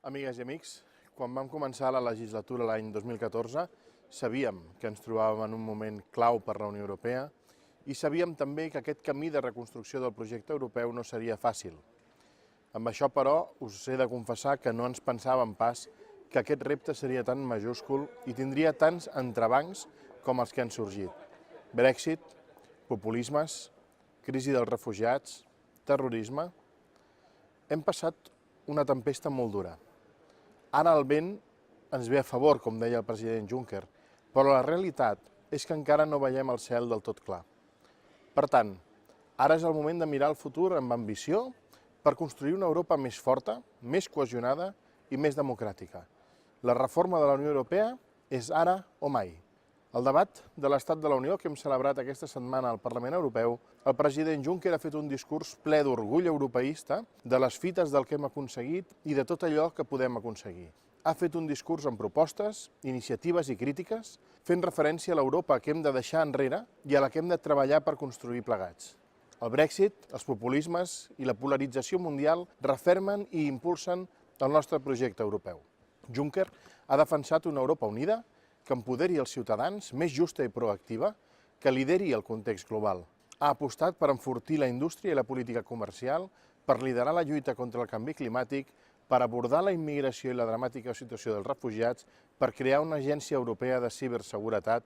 Amigues i amics, quan vam començar la legislatura l'any 2014, sabíem que ens trobàvem en un moment clau per la Unió Europea i sabíem també que aquest camí de reconstrucció del projecte europeu no seria fàcil. Amb això, però, us he de confessar que no ens pensàvem pas que aquest repte seria tan majúscul i tindria tants entrebancs com els que han sorgit. Brexit, populismes, crisi dels refugiats, terrorisme. Hem passat una tempesta molt dura. Ara el vent ens ve a favor, com deia el president Juncker, però la realitat és que encara no veiem el cel del tot clar. Per tant, ara és el moment de mirar el futur amb ambició per construir una Europa més forta, més cohesionada i més democràtica. La reforma de la Unió Europea és ara o mai. Al debat de l'Estat de la Unió que hem celebrat aquesta setmana al Parlament Europeu, el president Juncker ha fet un discurs ple d'orgull europeista de les fites del que hem aconseguit i de tot allò que podem aconseguir. Ha fet un discurs amb propostes, iniciatives i crítiques, fent referència a l'Europa que hem de deixar enrere i a la que hem de treballar per construir plegats. El Brexit, els populismes i la polarització mundial refermen i impulsen el nostre projecte europeu. Juncker ha defensat una Europa unida que empoderi els ciutadans, més justa i proactiva, que lideri el context global. Ha apostat per enfortir la indústria i la política comercial, per liderar la lluita contra el canvi climàtic, per abordar la immigració i la dramàtica situació dels refugiats, per crear una agència europea de ciberseguretat.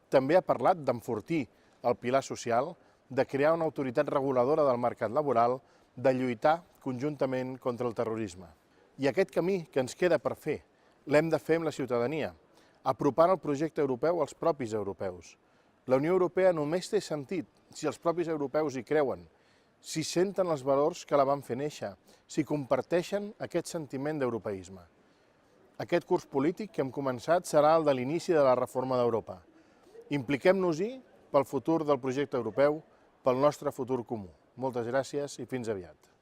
També ha parlat d'enfortir el pilar social, de crear una autoritat reguladora del mercat laboral, de lluitar conjuntament contra el terrorisme. I aquest camí que ens queda per fer, l'hem de fer amb la ciutadania, apropant el projecte europeu als propis europeus. La Unió Europea només té sentit si els propis europeus hi creuen, si senten els valors que la van fer néixer, si comparteixen aquest sentiment d'europeisme. Aquest curs polític que hem començat serà el de l'inici de la reforma d'Europa. Impliquem-nos-hi pel futur del projecte europeu, pel nostre futur comú. Moltes gràcies i fins aviat.